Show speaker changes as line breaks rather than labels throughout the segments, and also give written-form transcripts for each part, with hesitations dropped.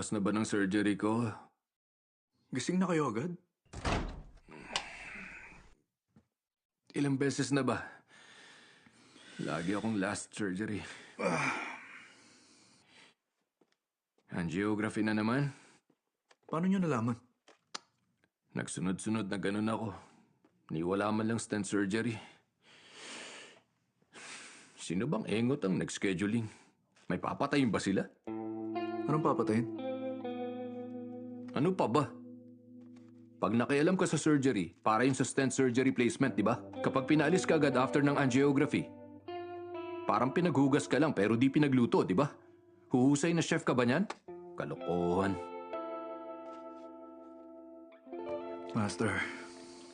Oras na ba ng surgery ko?
Gising na kayo agad?
Ilang beses na ba? Lagi akong last surgery. Angiography na naman.
Paano nyo nalaman?
Nagsunod-sunod na ganun ako. Niwala man lang stent surgery. Sino bang engot ang nag-scheduling? May papatayin ba sila?
Anong papatayin?
Ano pa ba? Pag nakialam ka sa surgery, para yun sa stent surgery placement, di ba? Kapag pinalis ka agad after ng angiography, parang pinaghugas ka lang pero di pinagluto, di ba? Huhusay na chef ka ba niyan? Kalokohan.
Master,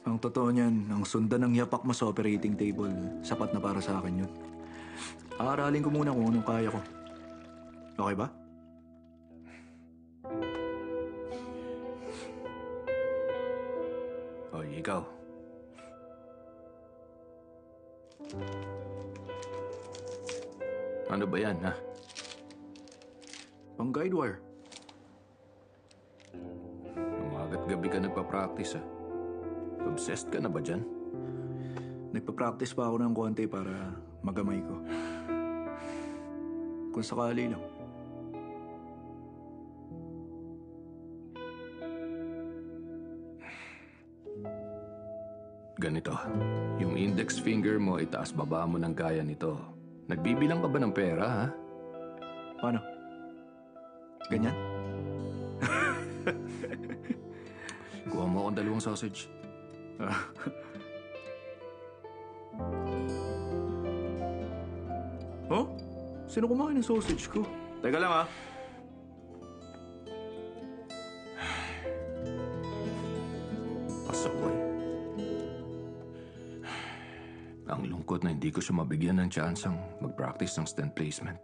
ang totoo niyan, ang sundan ng yapak mo sa operating table, sapat na para sa akin yun. Aaralin ko muna kung anong kaya ko. Okay ba?
Oy, ikaw. Ano ba yan, ha?
Pang guide wire.
Umaga't gabi ka nagpa-practice, ha? Obsessed ka na ba dyan?
Nagpa-practice pa ako ng konti para magamay ko. Kung sakali lang.
Ganito, yung index finger mo itaas baba mo ng gaya nito. Nagbibilang ka ba ng pera, ha?
Paano? Ganyan?
Kuha mo akong 2 sausage.
Oh? Sino kumain ng sausage ko? Teka lang, ha?
Pasakoy. Ang lungkot na hindi ko siya mabigyan ng tsansang mag-practice ng stent placement.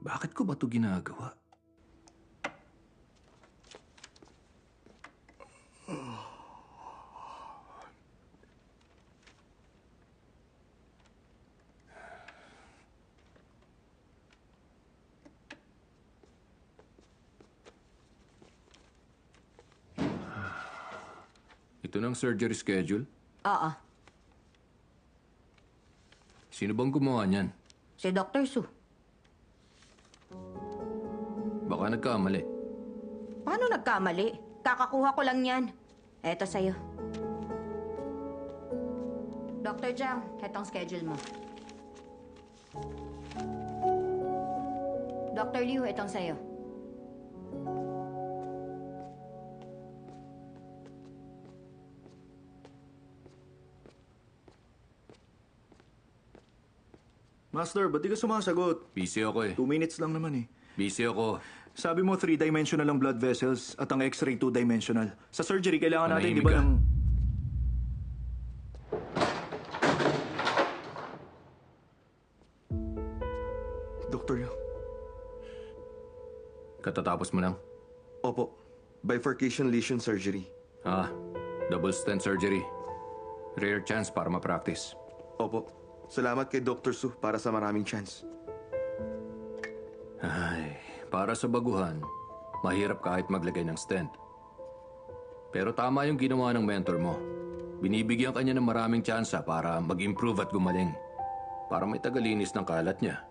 Bakit ko ba ito ginagawa? Ito ng surgery schedule?
Oo.
Sino bang gumawa niyan?
Si Dr. Su.
Baka nagkamali.
Paano nagkamali? Kakakuha ko lang yan. Eto sa'yo. Dr. Jiang, etong schedule mo. Dr. Liu, etong sa'yo.
Master, ba't di ka sumasagot?
Busy ako eh.
2 minutes lang naman eh.
Busy ako.
Sabi mo 3-dimensional ang blood vessels at ang x-ray 2-dimensional. Sa surgery, kailangan natin, di
Manahimik
ba,
ka.
ng... Dr. Liu.
Katatapos mo lang?
Opo. Bifurcation lesion surgery.
Double stent surgery. Rare chance para ma-practice.
Opo. Salamat kay Dr. Su para sa maraming chance.
Ay, para sa baguhan, mahirap kahit maglagay ng stent. Pero tama yung ginawa ng mentor mo. Binibigyan kanya ng maraming tsansa para mag-improve at gumaling. Para may tagalinis ng kalat niya.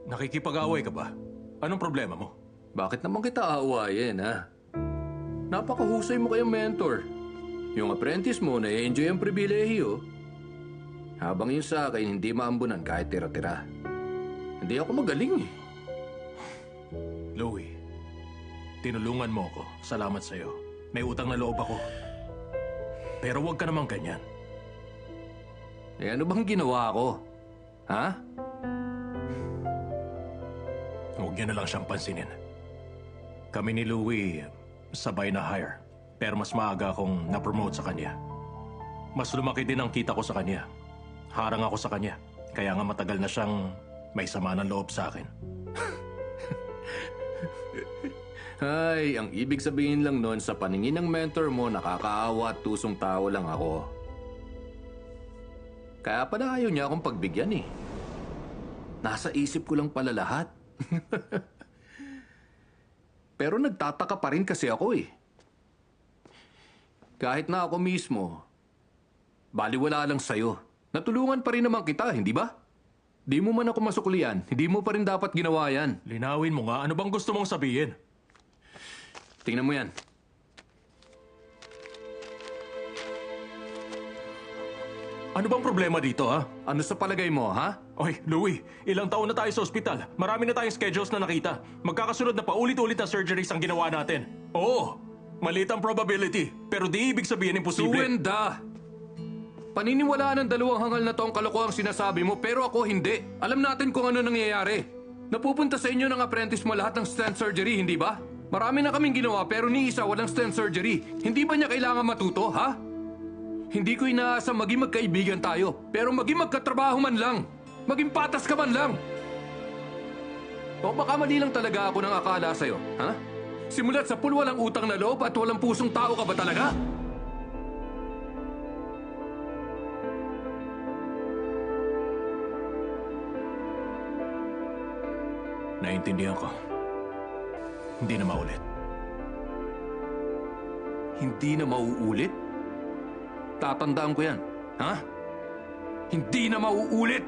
Nakikipag-away ka ba? Anong problema mo?
Bakit naman kita aawayin, ha? Napakahusay mo kayong mentor. Yung apprentice mo na-enjoy ang pribilehiyo. Habang yung sa akin hindi maambunan kahit tira-tira. Hindi ako magaling eh.
Louie, tinulungan mo ako. Salamat sa'yo. May utang na loob ako. Pero huwag ka naman ganyan.
Eh ano bang ginawa ko? Ha?
Huwag niyo na lang siyang pansinin. Kami ni Louie, sabay na hire. Pero mas maaga akong na-promote sa kanya. Mas lumaki din ang kita ko sa kanya. Harang ako sa kanya. Kaya nga matagal na siyang may sama ng loob sa akin.
Ay, ang ibig sabihin lang nun, sa paningin ng mentor mo, nakakaawa at tusong tao lang ako. Kaya pala ayaw niya akong pagbigyan eh. Nasa isip ko lang pala lahat. Pero nagtataka pa rin kasi ako eh. Kahit na ako mismo, baliwala lang sa'yo. Natulungan pa rin naman kita, hindi ba? Di mo man ako masuklian, hindi mo pa rin dapat ginawa yan.
Linawin mo nga, ano bang gusto mong sabihin?
Tingnan mo yan.
Ano bang problema dito, ha?
Ano sa palagay mo, ha?
Oy, Louie, ilang taon na tayo sa ospital. Marami na tayong schedules na nakita. Magkakasunod na paulit-ulit na surgeries ang ginawa natin. Oo, maliit ang probability, pero di ibig sabihin imposible.
Suwenda! Paniniwalaan ng dalawang hangal na to ang kalokohang sinasabi mo, pero ako hindi. Alam natin kung ano nangyayari. Napupunta sa inyo ng apprentice mo lahat ng stent surgery, hindi ba? Marami na kaming ginawa, pero ni isa walang stent surgery. Hindi ba niya kailangan matuto, ha? Hindi ko inaasa maging magkaibigan tayo, pero maging magkatrabaho man lang. Maging patas ka man lang. O baka mali lang talaga ako ng akala sa'yo, ha? Simulat sa pool walang utang na loob at walang pusong tao ka ba talaga?
Naintindihan ko. Hindi na maulit.
Hindi na mauulit? Tatandaan ko yan, ha? Hindi na mauulit!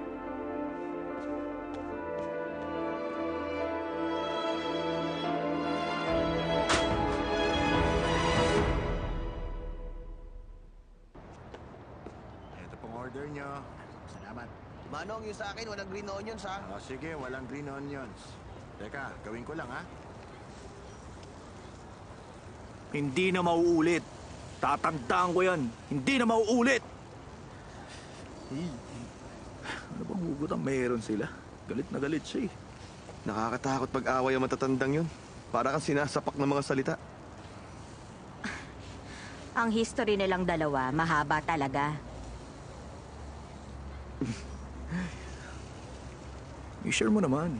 Ito pong order nyo. Salamat.
Manong, yung sa akin, walang green onions, ha?
O sige, walang green onions. Teka, gawin ko lang ha.
Hindi na mauulit. Tatandaan ko yan. Hindi na mauulit. Ano bang hugot ang meron sila? Galit na galit siya eh.
Nakakatakot pag-away ang matatandang yun. Para kang sinasapak ng mga salita.
Ang history nilang dalawa, mahaba talaga.
I-share mo naman.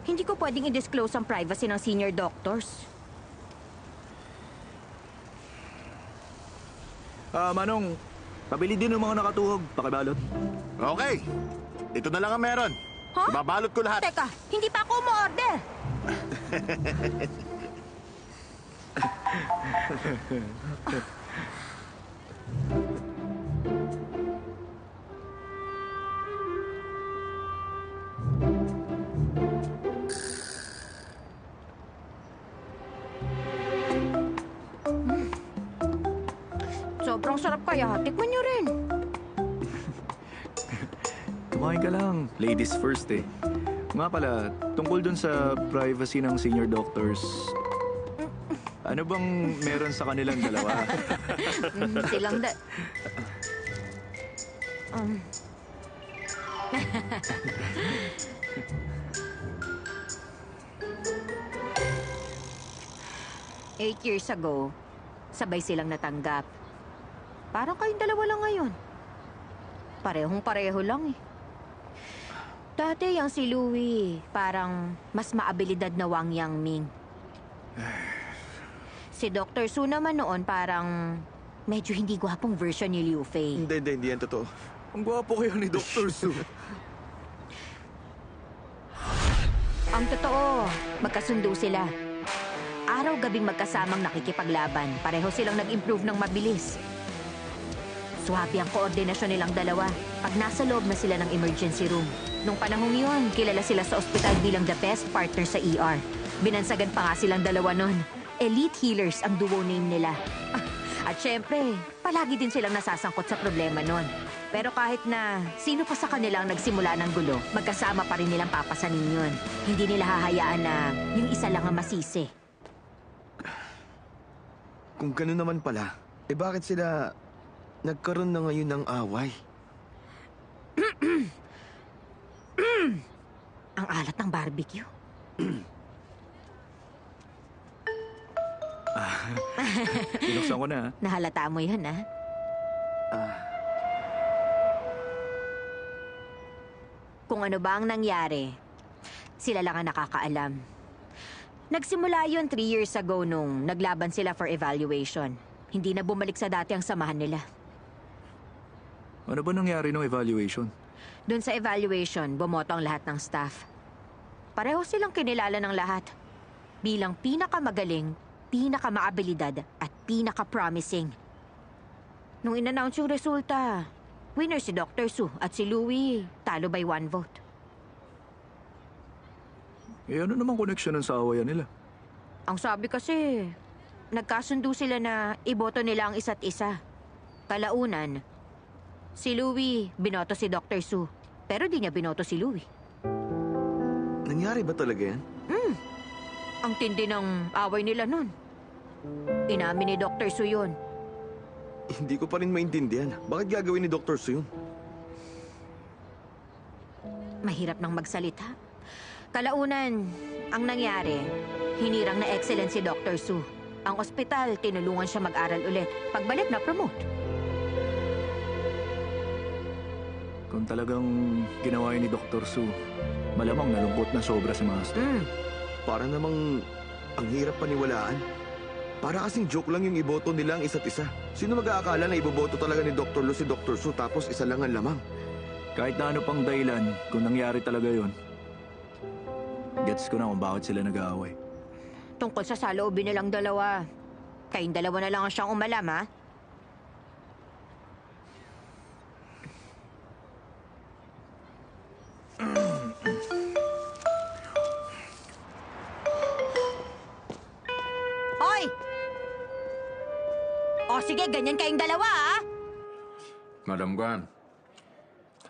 Hindi ko pwedeng i-disclose ang privacy ng senior doctors.
Manong, pabili din ng mga nakatuhog. Pakibalot.
Okay. Ito na lang ang meron.
Ha?
Ibabalot ko lahat.
Teka, hindi pa ako umu-order. Sobrang sarap kaya. Tikman niyo rin.
Kumain ka lang. Ladies first eh. Nga pala, tungkol dun sa privacy ng senior doctors, ano bang meron sa kanilang dalawa?
Silang da... Eight years ago, sabay silang natanggap. Parang kayong dalawa lang ngayon. Parehong-pareho lang eh. Dati yung si Louie, parang mas maabilidad na Wang Yangming. Si Dr. Su naman noon parang medyo hindi gwapong version ni Liu Fei.
Hindi yan totoo.
Ang gwapo kayo ni Dr. Su.
Ang totoo, magkasundo sila. Araw-gabing magkasamang nakikipaglaban. Pareho silang nag-improve ng mabilis. Swabe ang koordinasyon nilang dalawa pag nasa loob na sila ng emergency room. Nung panahong yun, kilala sila sa ospital bilang the best partner sa ER. Binansagan pa nga silang dalawa nun. Elite healers ang duo name nila. At syempre, palagi din silang nasasangkot sa problema nun. Pero kahit na sino pa sa kanila ang nagsimula ng gulo, magkasama pa rin nilang papasanin yun. Hindi nila hahayaan na yung isa lang ang masisi.
Kung gano'n naman pala, bakit sila nagkaroon na ngayon ng away?
Ang alat ng barbecue.
Binuksan ko na.
Nahalata mo yun, ha? Kung ano ba ang nangyari, sila lang ang nakakaalam. Nagsimula yun 3 years ago nung naglaban sila for evaluation. Hindi na bumalik sa dati ang samahan nila.
Ano ba nangyari nung evaluation?
Doon sa evaluation, bumoto ang lahat ng staff. Pareho silang kinilala ng lahat. Bilang pinakamagaling, pinakamaabilidad, at pinaka-promising. Nung in-announce yung resulta, winner si Dr. Su at si Louie talo by 1 vote.
Eh ano namang koneksyon ng sa awayan nila?
Ang sabi kasi, nagkasundo sila na iboto nila ang isa't isa. Kalaunan, si Louie binoto si Dr. Su, pero di niya binoto si Louie.
Nangyari ba talaga yan?
Ang tindi ng away nila nun. Inamin ni Dr. Su yun.
Hindi ko pa rin maintindihan. Bakit gagawin ni Dr. Su yun?
Mahirap nang magsalita. Kalaunan, ang nangyari, hinirang na excellent si Dr. Su. Ang ospital, tinulungan siya mag-aral ulit. Pagbalik na promote.
Kung talagang ginawa yun ni Dr. Su, malamang nalungkot na sobra si Master.
Para namang ang hirap paniwalaan. Para kasing joke lang yung iboto nila ang isa't isa. Sino mag-aakala na iboboto talaga ni Dr. Lu si Dr. Su tapos isa lang ang lamang?
Kahit na ano pang dahilan, kung nangyari talaga yun, gets ko na kung bakit sila nag-aaway.
Tungkol sa saloobin nilang dalawa. Kayong dalawa na lang ang siyang umalam, ha? Hoy! O sige, ganyan kayong dalawa, ha?
Madam Guan,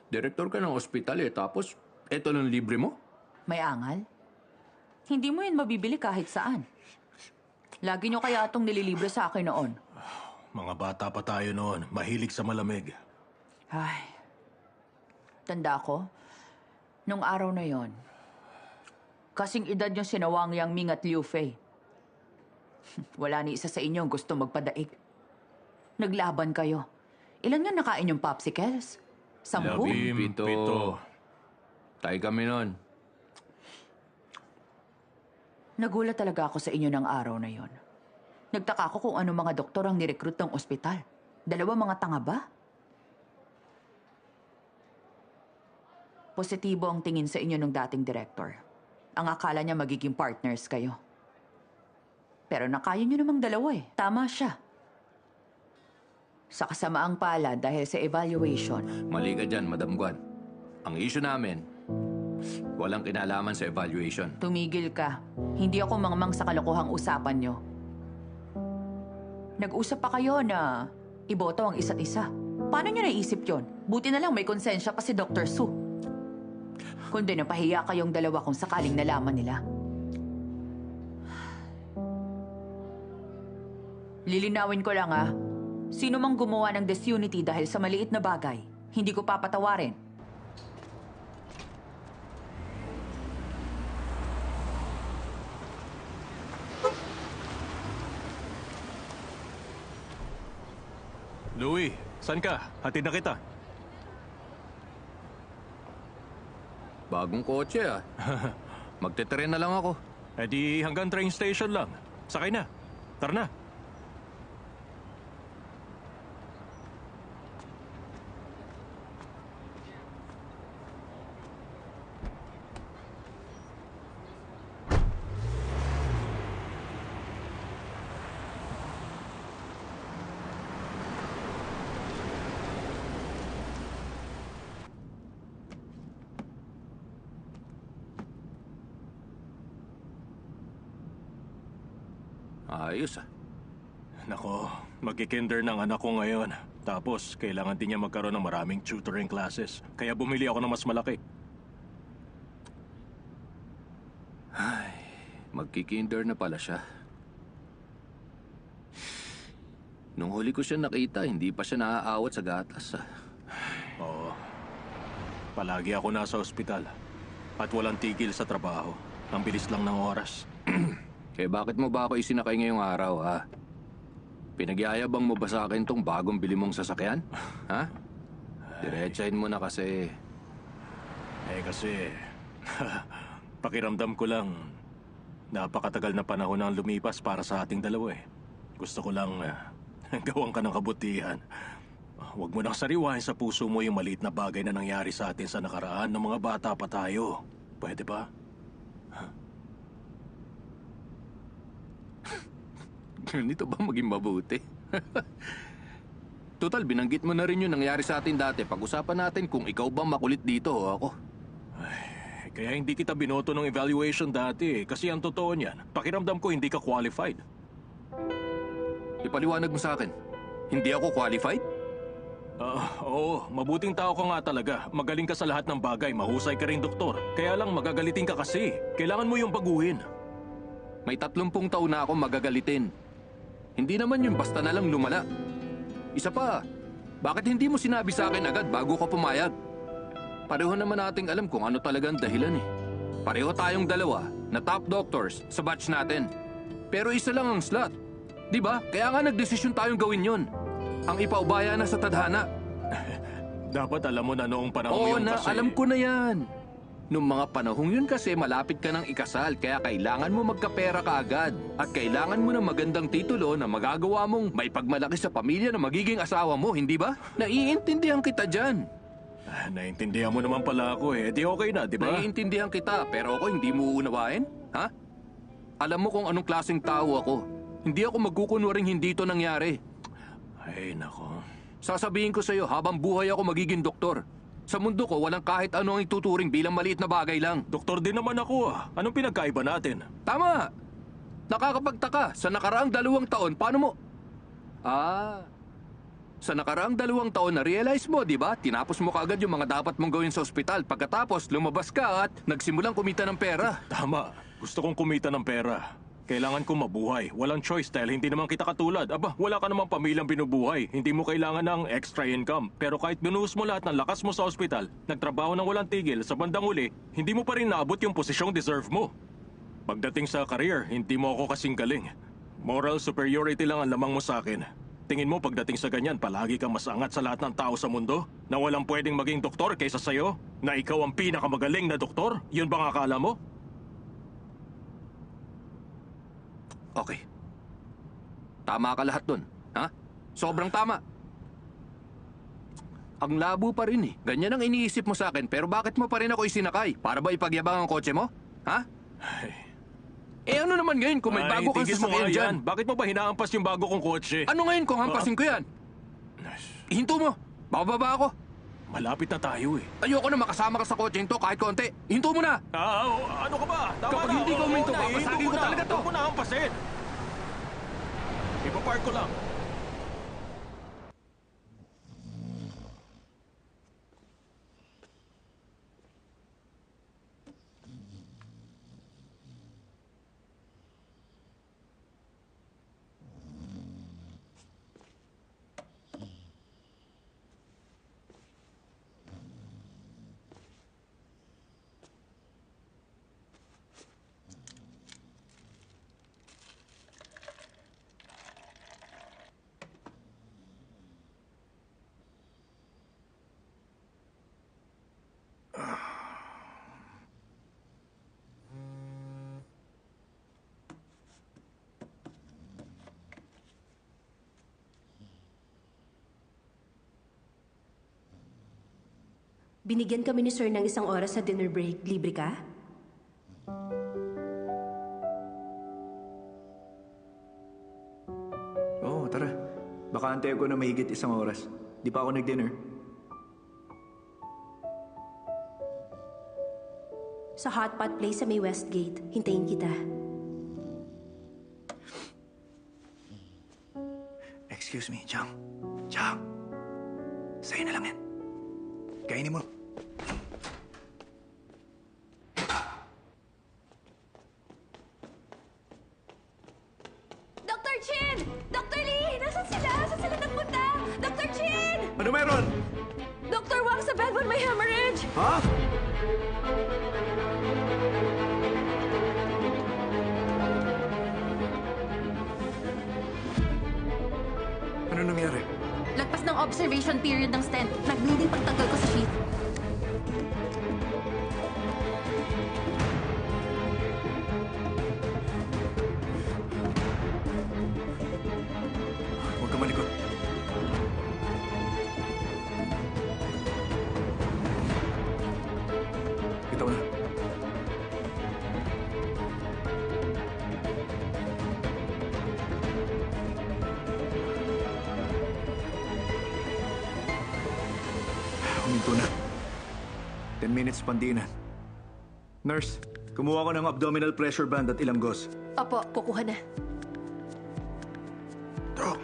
direktor ka ng ospital tapos eto lang libre mo?
May angal? Hindi mo yan mabibili kahit saan. Lagi nyo kaya itong nililibre sa akin noon.
Mga bata pa tayo noon, mahilig sa malamig.
Ay, tanda ko, nung araw na yon, kasing edad yung sinawang Yang Ming at Liu Fei. Wala ni isa sa inyo gusto magpadaig. Naglaban kayo. Ilan nga nakain yung popsicles? 10?
7. Tay kami nun.
Nagulat talaga ako sa inyo ng araw na yon. Nagtaka ako kung ano mga doktor ang nirecruit ng ospital. 2 mga tanga ba? Positibo ang tingin sa inyo ng dating director. Ang akala niya magiging partners kayo. Pero nakaya niyo namang 2 eh. Tama siya. Sa kasamaang pala dahil sa evaluation,
Mali ka dyan, Madam Guan. Ang issue namin, walang kinalaman sa evaluation.
tumigil ka. Hindi ako mangmang sa kalokohang usapan niyo. Nag-usap pa kayo na iboto ang isa't isa. Paano niyo naisip yon? Buti na lang may konsensya pa si Dr. Su. Kundi napahiya kayong 2 kung sakaling nalaman nila. Lilinawin ko lang sino mang gumawa ng disunity dahil sa maliit na bagay, hindi ko papatawarin.
Louie, saan ka? Hatid na kita.
Bagong kotse Magte-tren na lang ako.
Eh di hanggang train station lang. Sakay na. Tara na.
Ayos
Nako, magkikinder ng anak ko ngayon. Tapos, kailangan din niya magkaroon ng maraming tutoring classes. Kaya bumili ako ng mas malaki.
Magkikinder na pala siya. Nung huli ko siya nakita, hindi pa siya naaawat sa gatas
Oo. Palagi ako nasa ospital. At walang tigil sa trabaho. Ang bilis lang ng oras.
Kaya bakit mo ba ako isinakay ngayong araw, Pinagyayabang mo ba sa akin tong bagong bili mong sasakyan? Ha? Diretsahin mo na kasi.
Kasi... pakiramdam ko lang... napakatagal na panahon ang lumipas para sa ating dalawa Gusto ko lang... gawan ka ng kabutihan. Huwag mo nang sariwahin sa puso mo yung maliit na bagay na nangyari sa atin sa nakaraan ng mga bata pa tayo. Pwede ba?
Ganito ba maging mabuti? Total, binanggit mo na rin yung nangyari sa atin dati. Pag-usapan natin kung ikaw ba makulit dito o ako.
Kaya hindi kita binoto ng evaluation dati kasi ang totoo niyan, pakiramdam ko hindi ka qualified.
Ipaliwanag mo sa akin, hindi ako qualified?
Oo, mabuting tao ka nga talaga. Magaling ka sa lahat ng bagay, mahusay ka rin doktor. Kaya lang magagalitin ka kasi. Kailangan mo yung baguhin.
May 30 taon na ako magagalitin. Hindi naman yun basta na lang lumala. Isa pa, bakit hindi mo sinabi sa akin agad bago ka pumayag? Pareho naman nating alam kung ano talagang dahilan eh. Pareho tayong dalawa na top doctors sa batch natin. Pero isa lang ang slot. Di ba? Kaya nga nagdesisyon tayong gawin yon. Ang ipaubaya na sa tadhana.
Dapat alam mo na noong panahon
Oo
yun
na,
kasi...
alam ko na yan. Noong mga panahong yun kasi malapit ka ng ikasal, kaya kailangan mo magkapera ka agad. At kailangan mo ng magandang titulo na magagawa mong may pagmalaki sa pamilya na magiging asawa mo, hindi ba? Naiintindihan kita dyan.
Naiintindihan mo naman pala ako eh. Di okay na, di ba?
Naiintindihan kita, pero ako hindi mo uunawain? Ha? Alam mo kung anong klaseng tao ako. Hindi ako magkukunwaring hindi ito nangyari.
Ay, nako.
Sasabihin ko sa'yo, habang buhay ako magiging doktor. Sa mundo ko, walang kahit ano ang ituturing bilang maliit na bagay lang.
Doktor din naman ako ah. Anong pinagkaiba natin?
Tama! Nakakapagtaka, sa nakaraang 2 taon, paano mo... Sa nakaraang 2 taon, na-realize mo, di ba? Tinapos mo kaagad yung mga dapat mong gawin sa ospital. Pagkatapos, lumabas ka at nagsimulang kumita ng pera.
Tama. Gusto kong kumita ng pera. Kailangan kong mabuhay. Walang choice dahil hindi naman kita katulad. Aba, wala ka namang pamilyang binubuhay. Hindi mo kailangan ng extra income. Pero kahit binuhos mo lahat ng lakas mo sa ospital, nagtrabaho ng walang tigil, sa bandang uli, hindi mo pa rin naabot yung posisyong deserve mo. Pagdating sa career, hindi mo ako kasing galing. Moral superiority lang ang lamang mo sa akin. Tingin mo pagdating sa ganyan, palagi kang mas angat sa lahat ng tao sa mundo? Na walang pwedeng maging doktor kaysa sa'yo? Na ikaw ang pinakamagaling na doktor? Yun bang akala mo?
Okay. Tama ka lahat dun, ha? Sobrang tama. Ang labo pa rin eh. Ganyan ang iniisip mo sa akin, pero bakit mo pa rin ako isinakay? Para ba ipagyabang ang kotse mo? Ha? Eh ano naman ngayon kung may bago kang
tigil mo
sasakyan
nga
dyan?
yan. Bakit mo ba hinahampas yung bago kong kotse?
Ano ngayon kung hampasin ko yan? Hinto mo. Bababa ako.
Malapit na tayo eh.
Ayoko na makasama ka sa kotse to kahit konti. Hinto mo na.
Ano ka ba? Tama
Kapag
na.
hindi ka
Oo,
uminto,
oo na,
babasagin
ihinto
ko
na.
talaga to.
Huwag mo na hampasin. Ipapark ko lang.
Binigyan kami ni Sir ng 1 oras sa dinner break. Libre ka?
Oo, tara. Baka antayin ko na mahigit 1 oras. Di pa ako nag-dinner.
Sa hot pot place sa may Westgate. Hintayin kita.
Excuse me, Chang. Chang. Sa'yo na lang yan. Kainin mo.
Dr. Chin! Dr. Lee! Nasaan sila? Saan sila nagpunta? Dr. Chin!
Ano meron?
Dr. Wang sa bed may hemorrhage!
Ha? Ano nangyari?
Lagpas ng observation period ng stent. Nag-bleeding pagtanggal ko sa sheath.
Huwag ka malikot. 10 minutes pandinan. Nurse, kumuha ko ng abdominal pressure band at ilang gauze.
Opo, kukuha na.
Dok.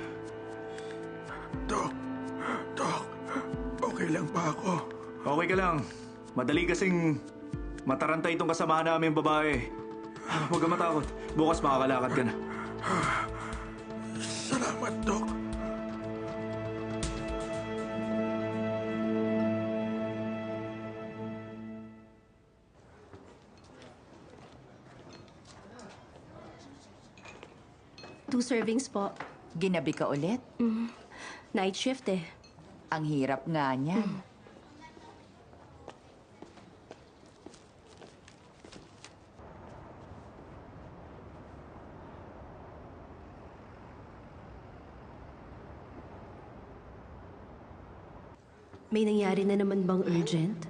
Okay lang pa ako.
Okay ka lang. Madali kasing mataranta itong kasamahan namin babae. Huwag kang matakot. Bukas makakalakad ka na.
Salamat, Dok.
Two servings po.
Ginabi ka ulit?
Night shift eh.
Ang hirap nga niyan.
May nangyari na naman bang urgent?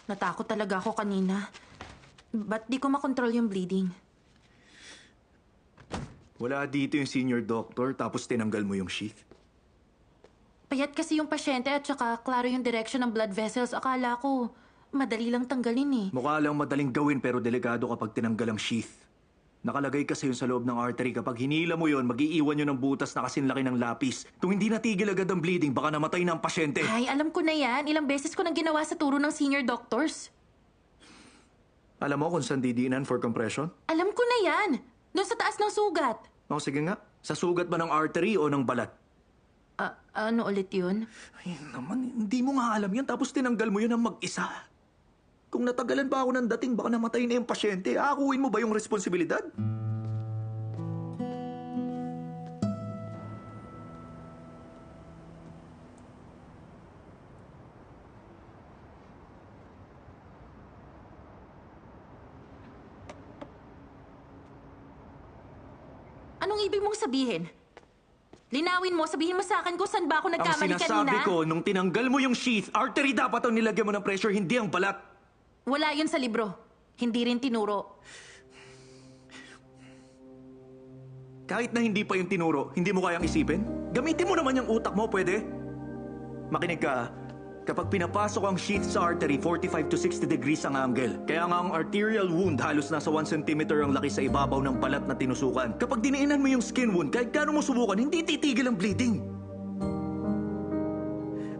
Natakot talaga ako kanina. Ba't di ko makontrol yung bleeding?
Wala dito yung senior doctor tapos tinanggal mo yung sheath.
Payat kasi yung pasyente at saka klaro yung direction ng blood vessels. Akala ko, madali lang tanggalin eh.
Mukha lang madaling gawin pero delikado kapag tinanggal ang sheath. Nakalagay kasi yun sa loob ng artery. Kapag hinila mo yun, mag-iiwan yun ng butas na kasing laki ng lapis. Kung hindi natigil agad ang bleeding, baka namatay na ang pasyente.
Ay, alam ko na yan. Ilang beses ko nang ginawa sa turo ng senior doctors.
Alam mo kung saan didiinan for compression?
Alam ko na yan. Doon sa taas ng sugat.
O sige nga, sa sugat ba ng artery o ng balat?
Ano ulit yun?
Ay naman, hindi mo nga alam yan tapos tinanggal mo yun ng mag-isa. Kung natagalan ba ako ng dating, baka namatay na yung pasyente. Aakuin mo ba yung responsibilidad?
Anong ibig mong sabihin? Linawin mo, sabihin mo sa akin kung saan ba ako
Ang
nagkamali
sinasabi
kanina.
ko, nung tinanggal mo yung sheath, artery dapat ang nilagyan mo ng pressure, hindi ang balat.
Wala yun sa libro. Hindi rin tinuro.
Kahit na hindi pa yung tinuro, hindi mo kayang isipin? Gamitin mo naman yung utak mo, pwede? Makinig ka, kapag pinapasok ang sheath sa artery, 45 to 60 degrees ang angle. Kaya nga ang arterial wound halos nasa 1 cm ang laki sa ibabaw ng balat na tinusukan. Kapag diniinan mo yung skin wound, kahit gaano mo subukan, hindi titigil ang bleeding.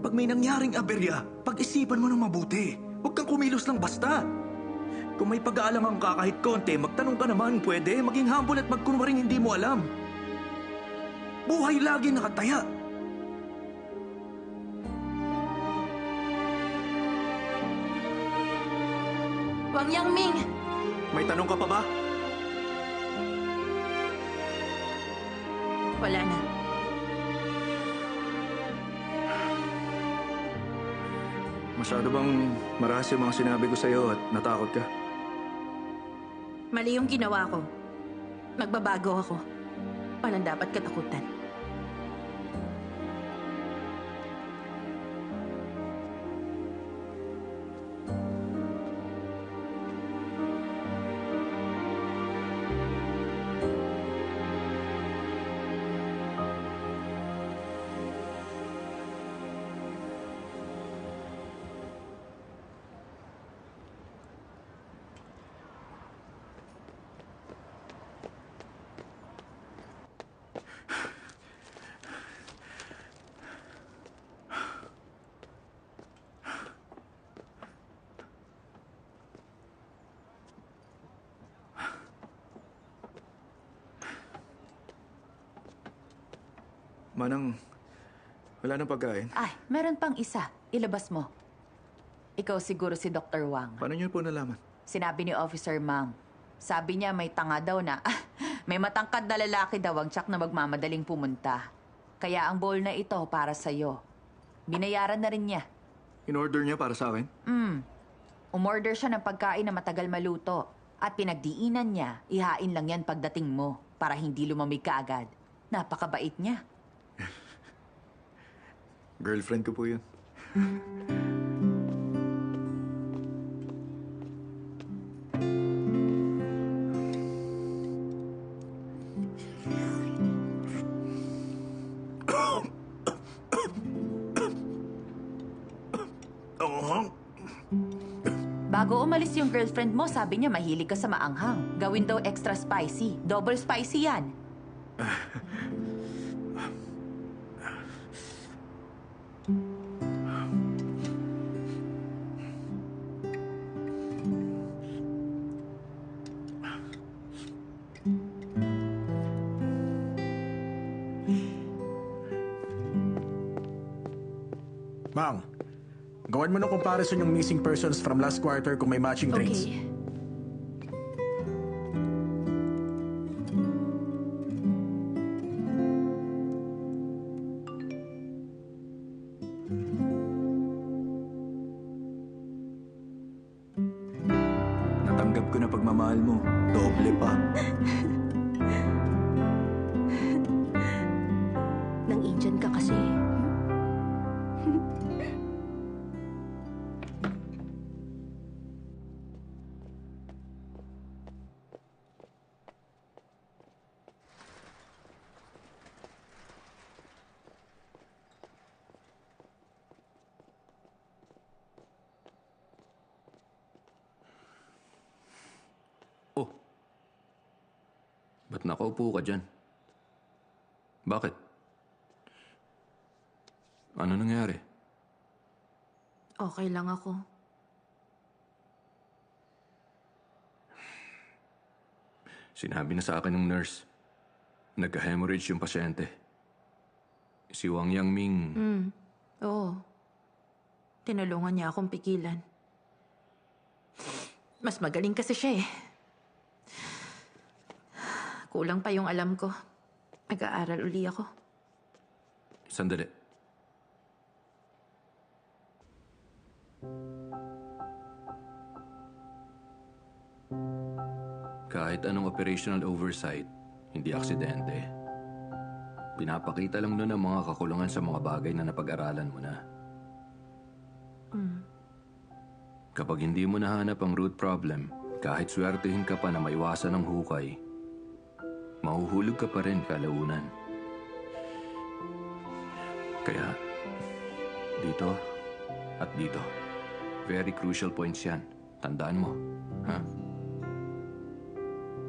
Pag may nangyaring aberya, pag-isipan mo ng mabuti. Huwag kang kumilos lang basta. Kung may pag-aalangan ka kahit konti, magtanong ka naman, pwede. Maging humble at magkunwaring hindi mo alam. Buhay lagi nakataya.
Wang Yangming!
May tanong ka pa ba?
Wala na.
Masyado bang marahas yung mga sinabi ko sa'yo at natakot ka?
Mali yung ginawa ko. Magbabago ako. Walang dapat katakutan.
Manang, wala nang pagkain.
Ay, meron pang isa. Ilabas mo. Ikaw siguro si Dr. Wang.
Paano niyo po nalaman?
Sinabi ni Officer Mang. Sabi niya may tanga daw na, may matangkad na lalaki daw ang tsak na magmamadaling pumunta. Kaya ang bowl na ito para sa'yo. Binayaran na rin niya.
In-order niya para sa akin?
Umorder siya ng pagkain na matagal maluto. At pinagdiinan niya, ihain lang yan pagdating mo para hindi lumamig ka agad. Napakabait niya.
Girlfriend ko po yun.
Bago umalis yung girlfriend mo, sabi niya mahilig ka sa maanghang. Gawin daw extra spicy. Double spicy yan.
Mang, gawan mo ng comparison yung missing persons from last quarter kung may matching trains.
Okay.
Natanggap ko na pagmamahal mo. Doble pa.
Nang Indian ka kasi.
Oh. Ba't nakaupo ka dyan? Bakit? Ano nangyari?
Okay lang ako.
Sinabi na sa akin ng nurse. Nagka-hemorrhage yung pasyente. Si Wang Yangming.
Oo. Tinulungan niya akong pigilan. Mas magaling kasi siya eh. Kulang pa yung alam ko. Nag-aaral uli ako.
Sandali. Kahit anong operational oversight, hindi aksidente. Pinapakita lang nun ang mga kakulangan sa mga bagay na napag-aralan mo na. Kapag hindi mo nahanap ang root problem, kahit swertihin ka pa na maiwasan ng hukay, mahuhulog ka pa rin kalaunan. Kaya, dito at dito, very crucial points yan. Tandaan mo, ha?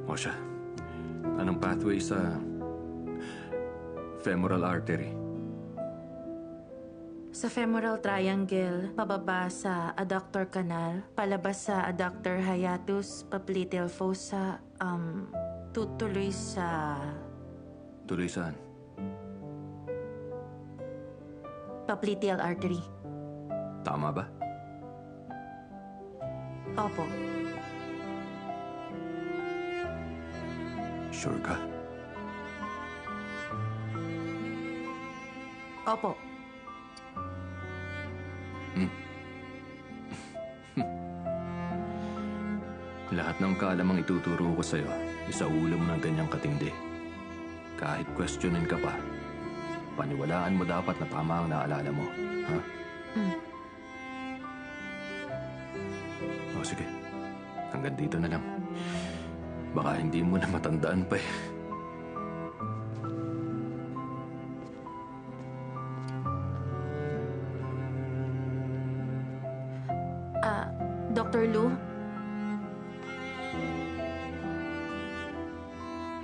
O siya, anong pathway sa femoral artery?
Sa femoral triangle, pababa sa adductor canal, palabas sa adductor hiatus, popliteal fossa, tutuloy sa
Tuloy saan?
popliteal artery.
Tama ba?
Opo.
Sure ka?
Opo.
Lahat ng kalamang ituturo ko sa'yo, isaulo mo ng ganyang katindi. Kahit questionin ka pa, paniwalaan mo dapat na tama ang naalala mo. Ha? O sige, hanggang dito na lang. Baka hindi mo na matandaan pa eh.
Dr. Lu?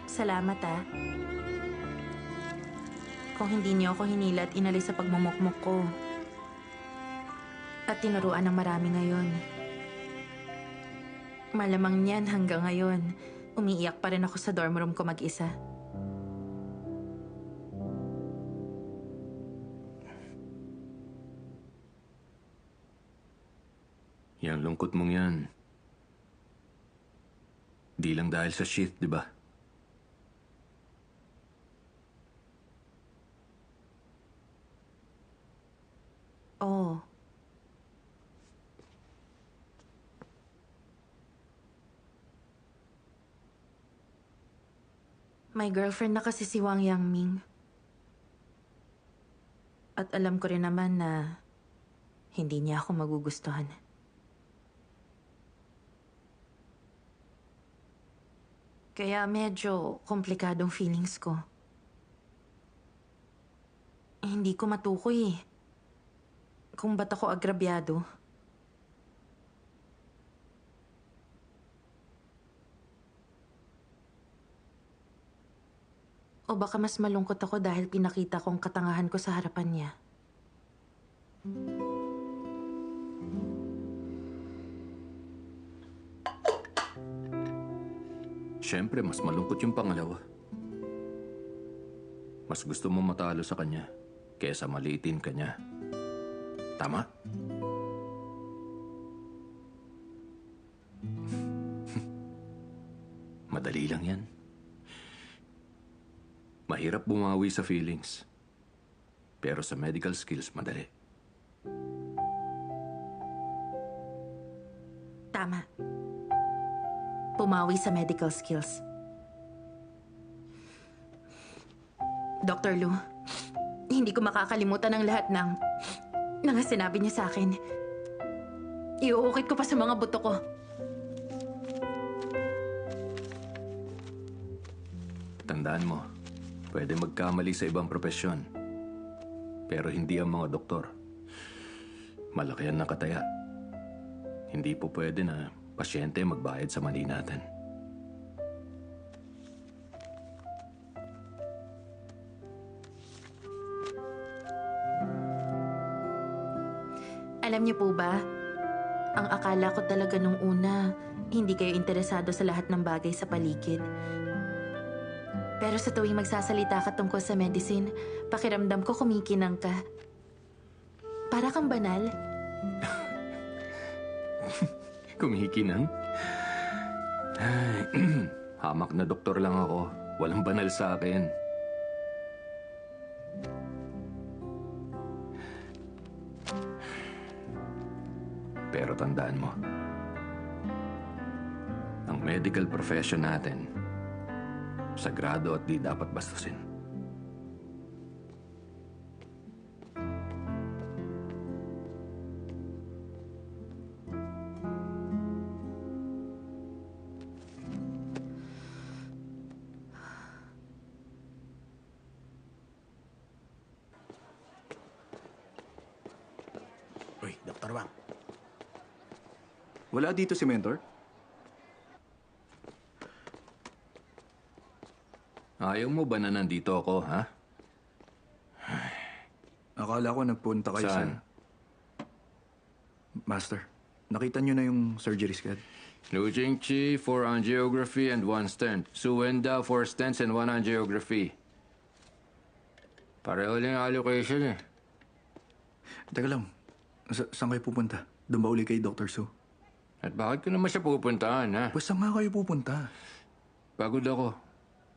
Salamat ah. Kung hindi niyo ako hinilat, inalis sa pagmumukmuk ko. At tinuruan ng marami ngayon. Malamang niyan hanggang ngayon, umiiyak pa rin ako sa dorm room ko mag-isa.
Yang lungkot mong yan. Di lang dahil sa shift, di ba?
Oo. May girlfriend na kasi si Wang Yangming. At alam ko rin naman na hindi niya ako magugustuhan. Kaya medyo komplikadong feelings ko. Hindi ko matukoy eh. Kung ba't ako agrabyado. O baka mas malungkot ako dahil pinakita kong katangahan ko sa harapan niya.
Siyempre, mas malungkot yung pangalawa. Mas gusto mo matalo sa kanya kesa maliitin ka niya. Tama? Madali lang yan. Mahirap bumawi sa feelings. Pero sa medical skills, madali.
Tama. Pumawi sa medical skills. Dr. Lu, hindi ko makakalimutan ang lahat ng sinabi niya sa akin. Iuukit ko pa sa mga buto ko.
Tandaan mo, pwede magkamali sa ibang propesyon. Pero hindi ang mga doktor. Malaki ang nakataya. Hindi po pwede na pasyente magbayad sa mali natin.
Alam niyo po ba, ang akala ko talaga nung una, hindi kayo interesado sa lahat ng bagay sa paligid. Pero sa tuwing magsasalita ka tungkol sa medicine, pakiramdam ko kumikinang ka. Para kang banal.
Kumikinang? Ay, hamak na doktor lang ako. Walang banal sa akin. Pero tandaan mo, ang medical profession natin, sagrado at di dapat bastusin.
Uy, Dr. Wang.
Wala dito si Mentor?
Ayaw mo ba na nandito ako, ha?
Akala ko nagpunta kayo
Saan?
sa... Master, nakita niyo na yung surgery schedule?
Liu Jingqi for angiography and 1 stent. Su Wenda 4 stents and 1 angiography. Pareho lang yung allocation eh.
Teka lang, saan kayo pupunta? Doon ba uli kay Dr. Su?
At bakit ko naman siya pupuntahan, ha?
Pues saan nga kayo pupunta?
Pagod ako.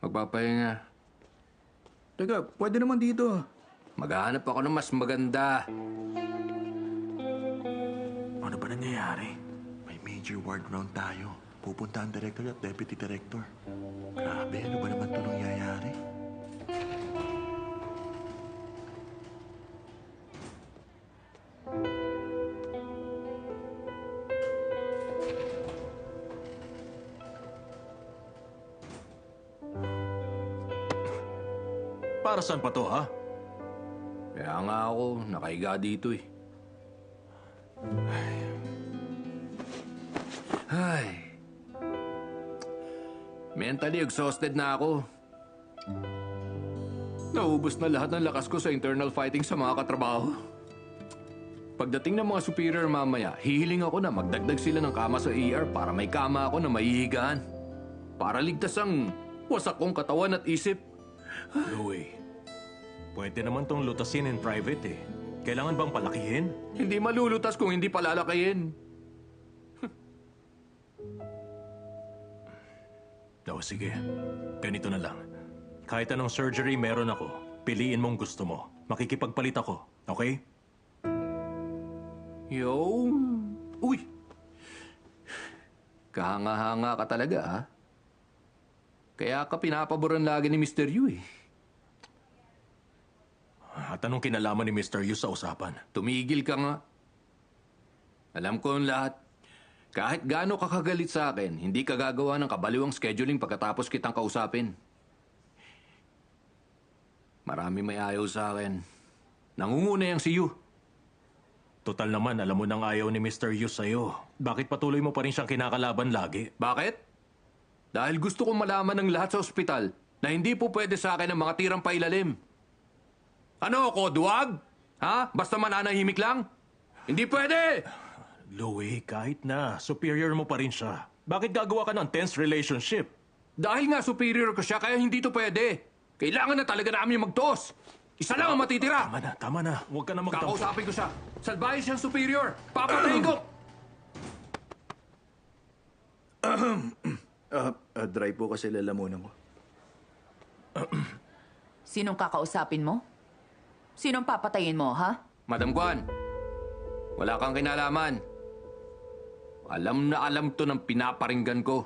Magpapahinga.
Teka, pwede naman dito.
Maghahanap ako ng mas maganda.
Ano ba nangyayari?
May major ward round tayo. Pupunta ang director at deputy director. Grabe, ano ba naman ito nangyayari?
Para saan pa to, ha?
Kaya nga ako, nakahiga dito eh. Ay. Mentally exhausted na ako. Naubos na lahat ng lakas ko sa internal fighting sa mga katrabaho. Pagdating ng mga superior mamaya, hihiling ako na magdagdag sila ng kama sa ER para may kama ako na maihigaan. Para ligtas ang wasak kong katawan at isip.
Louie, pwede naman tong lutasin in private eh. Kailangan bang palakihin?
Hindi malulutas kung hindi palalakihin.
O sige, ganito na lang. Kahit anong surgery meron ako, piliin mong gusto mo. Makikipagpalit ako, okay?
Yo! Uy! Kahanga-hanga ka talaga, ha? Kaya ka pinapaboran lagi ni Mr. Yu, eh.
At anong kinalaman ni Mr. Yu sa usapan?
Tumigil ka nga. Alam ko ang lahat. Kahit gaano ka kagalit sa akin, hindi ka gagawa ng kabaliwang scheduling pagkatapos kitang kausapin. Marami may ayaw sa akin. Nangunguna yang si Yu.
Total naman, alam mo nang ayaw ni Mr. Yu sa'yo. Bakit patuloy mo pa rin siyang kinakalaban lagi?
Bakit? Dahil gusto kong malaman ng lahat sa ospital na hindi po pwede sa akin ang mga tirang pailalim. Ano ako, duwag? Ha? Basta mananahimik lang? Hindi pwede!
Louie, kahit na, superior mo pa rin siya. Bakit gagawa ka ng tense relationship?
Dahil nga superior ko siya, kaya hindi to pwede. Kailangan na talaga namin magtos. Isa lang ang matitira.
Tama na. Huwag ka na magtampo.
Kakausapin ko siya. Salbahe siyang superior. Papatayin ko!
Dry po kasi lalamunan ko.
Sinong kakausapin mo? Sinong papatayin mo, ha?
Madam Guan, wala kang kinalaman. Alam na alam to ng pinaparinggan ko.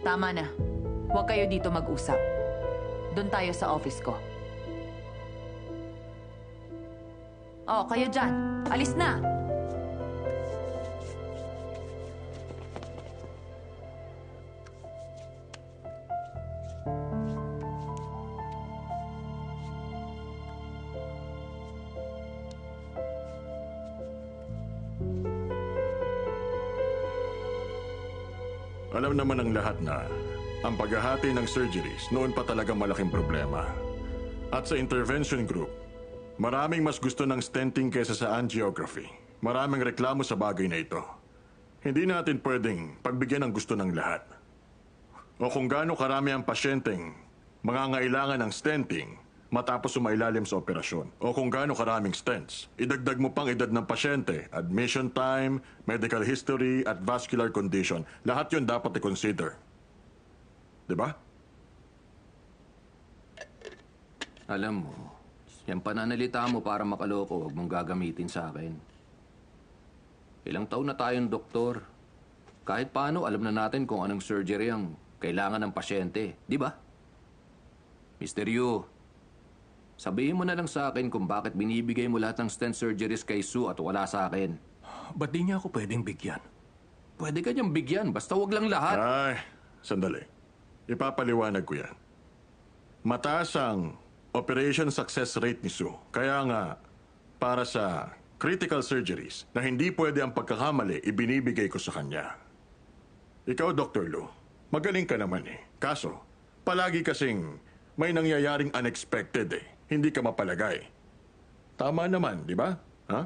Tama na. Huwag kayo dito mag-usap. Doon tayo sa office ko. Oh, kayo dyan. Alis na!
Alam naman ng lahat na ang paghahati ng surgeries noon pa talagang malaking problema. At sa intervention group, maraming mas gusto ng stenting kaysa sa angiography. Maraming reklamo sa bagay na ito. Hindi natin pwedeng pagbigyan ng gusto ng lahat. O kung gaano karami ang pasyenteng mangangailangan ng stenting matapos sumailalim sa operasyon. O kung gaano karaming stents. Idagdag mo pang edad ng pasyente, admission time, medical history, at vascular condition. Lahat yun dapat i-consider. Diba?
Alam mo, yung pananalita mo para makaloko, huwag mong gagamitin sa akin. Ilang taon na tayong doktor. Kahit paano, alam na natin kung anong surgery ang kailangan ng pasyente. Di ba? Mr. Yu, sabihin mo na lang sa akin kung bakit binibigay mo lahat ng stent surgeries kay Sue at wala sa akin.
Ba't di niya ako pwedeng bigyan?
Pwede ka niyang bigyan, basta wag lang lahat.
Ay, sandali. Ipapaliwanag ko yan. Mataas ang operation success rate ni Sue. Kaya nga, para sa critical surgeries na hindi pwede ang pagkakamali, ibinibigay ko sa kanya. Ikaw, Dr. Lu, magaling ka naman eh. Kaso, palagi kasing may nangyayaring unexpected eh. Hindi ka mapalagay. Tama naman, di ba? Ha?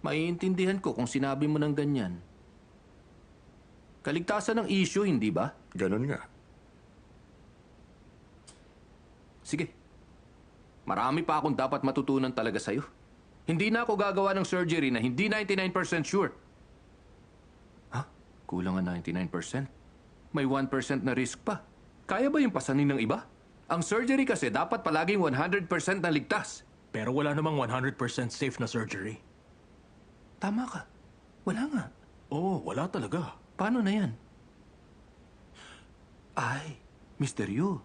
Maiintindihan ko kung sinabi mo ng ganyan. Kaligtasan ng issue, hindi ba?
Ganon nga.
Sige. Marami pa akong dapat matutunan talaga sa'yo. Hindi na ako gagawa ng surgery na hindi 99% sure. Ha? Kulang ang 99%? May 1% na risk pa. Kaya ba yung pasanin ng iba? Ang surgery kasi dapat palaging 100% na ligtas.
Pero wala namang 100% safe na surgery.
Tama ka. Wala nga.
Oo, wala talaga.
Paano na yan? Ay, Mr. Yu.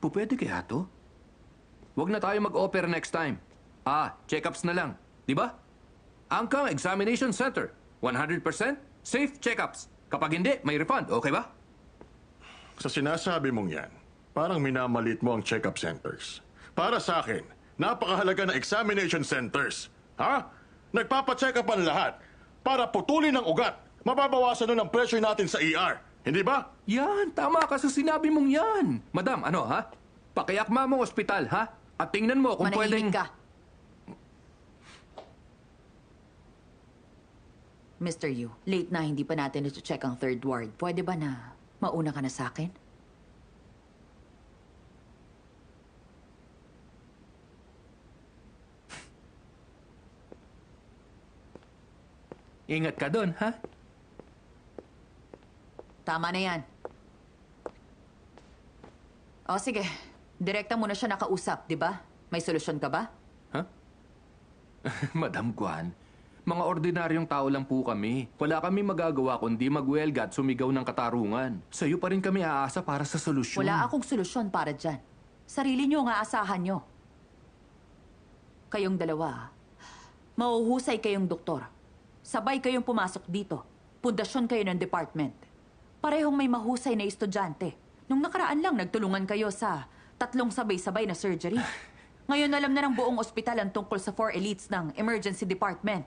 Pupwede kaya to? Huwag na tayo mag-opera next time. Check-ups na lang. Di ba? Angkang Examination Center. 100% safe check-ups. Kapag hindi, may refund. Okay ba?
Sa sinasabi mong yan, parang minamalit mo ang check-up centers. Para sa akin, napakahalaga ng examination centers. Ha? Nagpapacheck up ang lahat para putulin ang ugat. Mababawasan nun ang pressure natin sa ER. Hindi ba?
Yan, tama ka sa sinabi mong yan. Madam, ano ha? Pakiakma mo ospital, ha? At tingnan mo kung
Manahimik
pwedeng...
ka. Mr. Yu, late na hindi pa natin ito-check ang third ward. Pwede ba na mauna ka na sa akin?
Ingat ka doon, ha?
Tama na yan. O sige, direkta mo na siya nakausap, di ba? May solusyon ka ba?
Madam Guan, mga ordinaryong tao lang po kami. Wala kami magagawa kundi magwelga at sumigaw ng katarungan. Sa'yo pa rin kami aasa para sa solusyon.
Wala akong solusyon para dyan. Sarili nyo ang aasahan nyo. Kayong dalawa, mauhusay kayong doktor. Sabay kayong pumasok dito. Pundasyon kayo ng department. Parehong may mahusay na estudyante. Nung nakaraan lang, nagtulungan kayo sa 3 sabay-sabay na surgery. Ngayon alam na ng buong ospital ang tungkol sa 4 elites ng emergency department.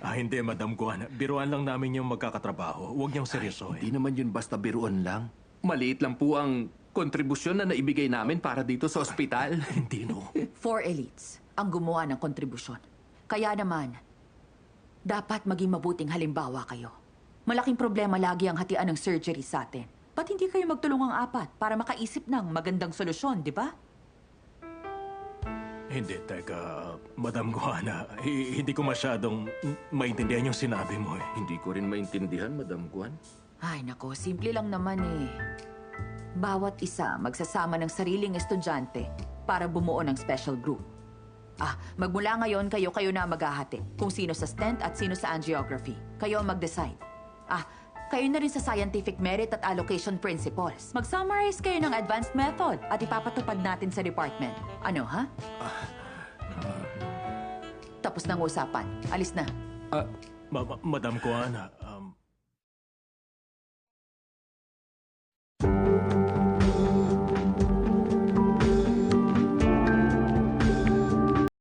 Hindi, Madam Guan. Biruan lang namin yung magkakatrabaho. Huwag niyong seryosohin.
Hindi naman yun basta biruan lang. Maliit lang po ang kontribusyon na naibigay namin para dito sa ospital.
Hindi, no.
4 elites ang gumawa ng kontribusyon. Kaya naman, dapat maging mabuting halimbawa kayo. Malaking problema lagi ang hatian ng surgery sa atin. Ba't hindi kayo magtulungang 4 para makaisip ng magandang solusyon, di ba?
Hindi, teka. Madam Guana, hindi ko masyadong maintindihan yung sinabi mo eh.
Hindi ko rin maintindihan, Madam Guan.
Ay, nako, simple lang naman eh. Bawat isa magsasama ng sariling estudyante para bumuo ng special group. Magmula ngayon, kayo na maghahati. Kung sino sa stent at sino sa angiography. Kayo ang mag-decide. Kayo na rin sa scientific merit at allocation principles. Mag-summarize kayo ng advanced method at ipapatupad natin sa department. Ano, ha? Tapos ng usapan. Alis na.
Madam Guana,